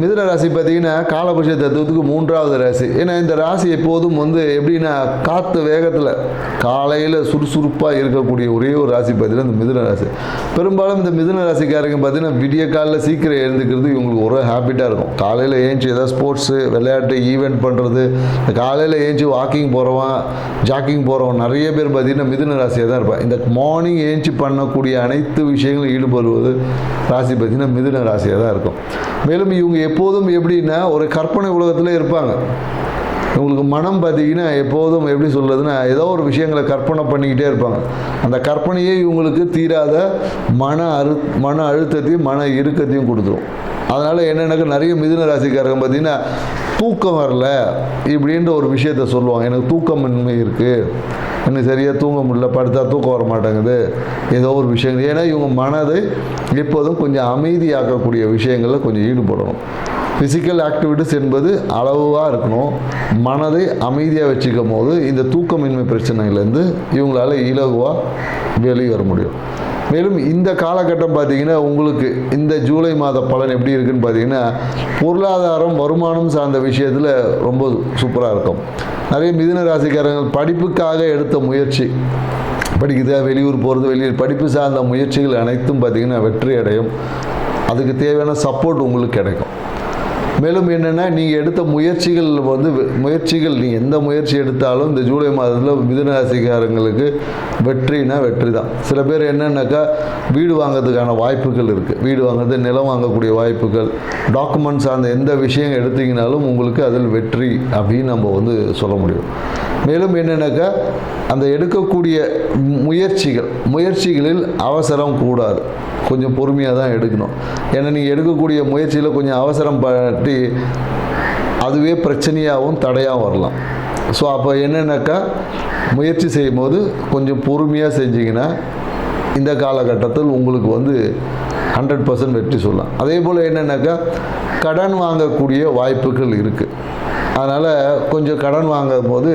மிதுன ராசி பார்த்தீங்கன்னா காலபுருஷ தத்துவத்துக்கு 3வது ராசி. ஏன்னா இந்த ராசி எப்போதும் எப்படின்னா காற்று வேகத்தில் காலையில் சுறுசுறுப்பாக இருக்கக்கூடிய ஒரே ஒரு ராசி பார்த்தீங்கன்னா இந்த மிதுன ராசி. பெரும்பாலும் இந்த மிதுன ராசிக்காரங்க பார்த்தீங்கன்னா விடிய காலையில் சீக்கிரம் எழுந்துக்கிறது இவங்களுக்கு ஒரு ஹேபிட்டாக இருக்கும். காலையில் ஏஞ்சி ஏதாவது ஸ்போர்ட்ஸு விளையாட்டு ஈவெண்ட் பண்ணுறது, காலையில் ஏஞ்சி வாக்கிங் போகிறவன் ஜாக்கிங் போகிறவன் நிறைய பேர் பார்த்தீங்கன்னா மிதுன ராசியாக தான் இருப்பான். இந்த மார்னிங் ஏஞ்சி பண்ணக்கூடிய அனைத்து விஷயங்களும் ஈடுபடுவது ராசி பார்த்தீங்கன்னா மிதுன ராசியாக தான் இருக்கும். மேலும் இவங்க எப்போதும் எப்படின்னா ஒரு கற்பனை உலகத்தில் இருப்பாங்க. இவங்களுக்கு மனம் பார்த்தீங்கன்னா எப்போதும் எப்படி சொல்கிறதுனா ஏதோ ஒரு விஷயங்களை கற்பனை பண்ணிக்கிட்டே இருப்பாங்க. அந்த கற்பனையே இவங்களுக்கு தீராத மன அழுத்தத்தையும் மன இறுக்கத்தையும் கொடுத்துரும். அதனால் என்னென்னாக்கா நிறைய மிதுன ராசிக்காரங்க பார்த்தீங்கன்னா தூக்கம் வரல இப்படின்ற ஒரு விஷயத்த சொல்லுவாங்க. எனக்கு தூக்கமின்மை இருக்குது, எனக்கு சரியாக தூங்க முடியல, படுத்தா தூக்கம் வர மாட்டேங்குது, ஏதோ ஒரு விஷயங்கள். ஏன்னா இவங்க மனதை எப்போதும் கொஞ்சம் அமைதியாக்கக்கூடிய விஷயங்களில் கொஞ்சம் ஈடுபடணும். ஃபிசிக்கல் ஆக்டிவிட்டிஸ் என்பது அளவாக இருக்கணும். மனதை அமைதியாக வச்சுக்கும் போது இந்த தூக்கமின்மை பிரச்சனையிலேருந்து இவங்களால் இலகுவாக வெளியே வர முடியும். மேலும் இந்த காலகட்டம் பார்த்திங்கன்னா உங்களுக்கு இந்த ஜூலை மாத பலன் எப்படி இருக்குன்னு பார்த்தீங்கன்னா பொருளாதாரம் வருமானம் சார்ந்த விஷயத்தில் ரொம்ப சூப்பராக இருக்கும். நிறைய மிதுன ராசிக்காரர்கள் படிப்புக்காக எடுத்த முயற்சி, படிக்குதா வெளியூர் போகிறது, வெளியூர் படிப்பு சார்ந்த முயற்சிகள் அனைத்தும் பார்த்திங்கன்னா வெற்றி அடையும். அதுக்கு தேவையான சப்போர்ட் உங்களுக்கு கிடைக்கும். மேலும் என்னென்னா நீங்கள் எடுத்த முயற்சிகள் நீங்கள் எந்த முயற்சி எடுத்தாலும் இந்த ஜூலை மாதத்தில் மிதுன ராசிக்காரங்களுக்கு வெற்றினா வெற்றி தான். சில பேர் என்னென்னாக்கா வீடு வாங்கிறதுக்கான வாய்ப்புகள் இருக்குது. வீடு வாங்குறது, நிலம் வாங்கக்கூடிய வாய்ப்புகள், டாக்குமெண்ட்ஸ் சார்ந்த எந்த விஷயம் எடுத்தீங்கனாலும் உங்களுக்கு அதில் வெற்றி அப்படின்னு நம்ம சொல்ல முடியும். மேலும் என்னென்னாக்கா அந்த எடுக்கக்கூடிய முயற்சிகளில் அவசரம் கூடாது, கொஞ்சம் பொறுமையாக தான் எடுக்கணும். ஏன்னா நீங்கள் எடுக்கக்கூடிய முயற்சியில் கொஞ்சம் அவசரம் பற்றி அதுவே பிரச்சனையாகவும் தடையாகவும் வரலாம். ஸோ அப்போ என்னென்னாக்கா முயற்சி செய்யும் போது கொஞ்சம் பொறுமையாக செஞ்சிங்கன்னா இந்த காலகட்டத்தில் உங்களுக்கு 100% வெற்றி சொல்லலாம். அதே போல் என்னென்னாக்கா கடன் வாங்கக்கூடிய வாய்ப்புகள் இருக்குது. அதனால் கொஞ்சம் கடன் வாங்கும் போது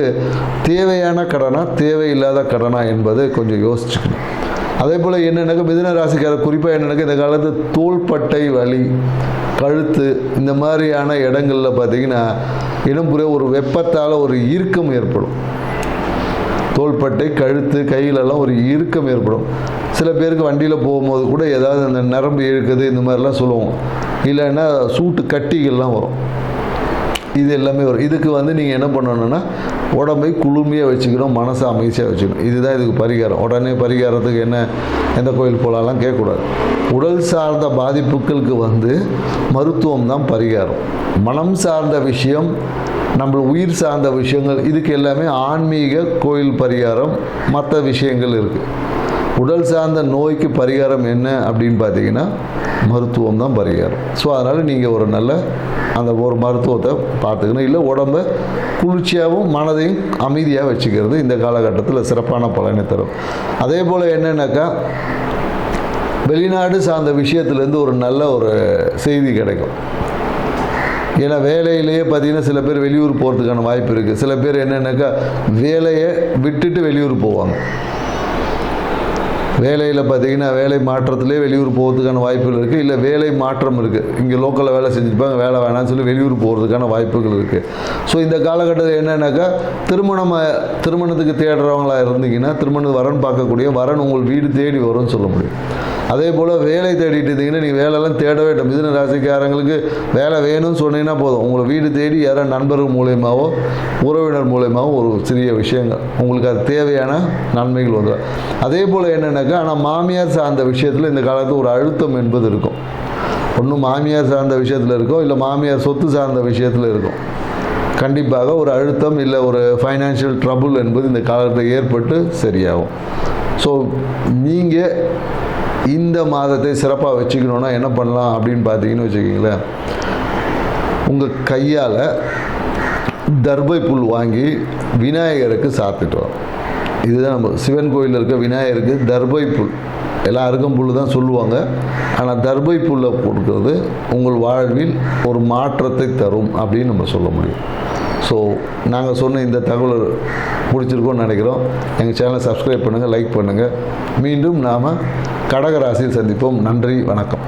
தேவையான கடனா தேவையில்லாத கடனா என்பதை கொஞ்சம் யோசிச்சுக்கணும். அதே போல் என்னென்னாக்கா மிதுன ராசிக்காரர் குறிப்பாக என்னென்னாக்கா இந்த காலத்து தோள்பட்டை வலி, கழுத்து இந்த மாதிரியான இடங்களில் பார்த்திங்கன்னா இடம்புற ஒரு வெப்பத்தால் ஒரு இறுக்கம் ஏற்படும். தோள்பட்டை, கழுத்து, கையிலெல்லாம் ஒரு இறுக்கம் ஏற்படும். சில பேருக்கு வண்டியில் போகும்போது கூட ஏதாவது அந்த நரம்பு இழுக்குது இந்த மாதிரிலாம் சொல்லுவோம். இல்லைன்னா சூட்டு கட்டிகள்லாம் வரும். இது எல்லாமே வரும். இதுக்கு நீங்கள் என்ன பண்ணணுன்னா உடம்பை குளுமையாக வச்சுக்கணும், மனசை அமைதியாக வச்சுக்கணும். இதுதான் இதுக்கு பரிகாரம். உடனே பரிகாரத்துக்கு என்ன எந்த கோயில் போகலாம் கேட்கக்கூடாது. உடல் சார்ந்த பாதிப்புகளுக்கு மருத்துவம் தான் பரிகாரம். மனம் சார்ந்த விஷயம், நம்ம உயிர் சார்ந்த விஷயங்கள், இதுக்கு எல்லாமே ஆன்மீக கோயில் பரிகாரம், மற்ற விஷயங்கள் இருக்குது. உடல் சார்ந்த நோய்க்கு பரிகாரம் என்ன அப்படின்னு பார்த்தீங்கன்னா மருத்துவம் தான் பரிகாரம். ஸோ அதனால் நீங்கள் ஒரு நல்ல அந்த ஒரு மருத்துவத்தை பார்த்துக்கணும். இல்லை உடம்பை குளிர்ச்சியாகவும் மனதையும் அமைதியாக வச்சுக்கிறது இந்த காலகட்டத்தில் சிறப்பான பலனை தரும். அதே போல் என்னென்னாக்கா வெளிநாடு சார்ந்த விஷயத்துலேருந்து ஒரு நல்ல ஒரு செய்தி கிடைக்கும். ஏன்னா வேலையிலேயே பார்த்தீங்கன்னா சில பேர் வெளியூர் போகிறதுக்கான வாய்ப்பு இருக்குது. சில பேர் என்னென்னாக்கா வேலையை விட்டுட்டு வெளியூர் போவாங்க. வேலையில் பார்த்தீங்கன்னா வேலை மாற்றத்திலே வெளியூர் போகிறதுக்கான வாய்ப்புகள் இருக்குது. இல்லை வேலை மாற்றம் இருக்குது, இங்கே லோக்கலில் வேலை செஞ்சுருப்பாங்க, வேலை வேணாம்னு சொல்லி வெளியூர் போகிறதுக்கான வாய்ப்புகள் இருக்குது. ஸோ இந்த காலகட்டத்தில் என்னென்னாக்கா திருமணத்துக்கு தேடுறவங்களாக இருந்தீங்கன்னா திருமணம் வரன் பார்க்கக்கூடிய வரன் உங்கள் வீடு தேடி வரும்னு சொல்ல முடியும். அதே போல் வேலை தேடிட்டு இருந்தீங்கன்னா நீங்கள் வேலையெல்லாம் தேடவே இல்லை. மிதுன ராசிக்காரங்களுக்கு வேலை வேணும்னு சொன்னீங்கன்னா போதும், உங்களை வீடு தேடி யாரோ நண்பர்கள் மூலயமாவோ உறவினர் மூலயமாவோ ஒரு சிறிய விஷயங்கள் உங்களுக்கு அது தேவையான நன்மைகள் வந்துடும். அதே போல் என்னென்னாக்கா ஆனால் மாமியார் சார்ந்த விஷயத்தில் இந்த காலத்தில் ஒரு அழுத்தம் என்பது இருக்கும். ஒன்றும் மாமியார் சார்ந்த விஷயத்தில் இருக்கும், இல்லை மாமியார் சொத்து சார்ந்த விஷயத்தில் இருக்கும். கண்டிப்பாக ஒரு அழுத்தம் இல்லை ஒரு ஃபைனான்ஷியல் ட்ரபுள் என்பது இந்த காலத்தில் ஏற்பட்டு சரியாகும். ஸோ நீங்கள் இந்த மாதத்தை சிறப்பாக வச்சுக்கணுன்னா என்ன பண்ணலாம் அப்படின்னு பார்த்தீங்கன்னு வச்சுக்கிங்களேன், உங்கள் கையால் தர்பை புல் வாங்கி விநாயகருக்கு சாப்பிட்டுட்டு வரும். இதுதான் நம்ம சிவன் கோயிலில் இருக்க விநாயகருக்கு தர்பை புல், எல்லாருக்கும் புல் தான் சொல்லுவாங்க, ஆனால் தர்பை புல்லை கொடுக்கறது உங்கள் வாழ்வில் ஒரு மாற்றத்தை தரும் அப்படின்னு நம்ம சொல்ல முடியும். ஸோ நாங்கள் சொன்ன இந்த தகவல் பிடிச்சிருக்கோன்னு நினைக்கிறோம். எங்கள் சேனலை சப்ஸ்கிரைப் பண்ணுங்கள், லைக் பண்ணுங்கள். மீண்டும் நாம் கடக ராசியில் சந்திப்போம். நன்றி, வணக்கம்.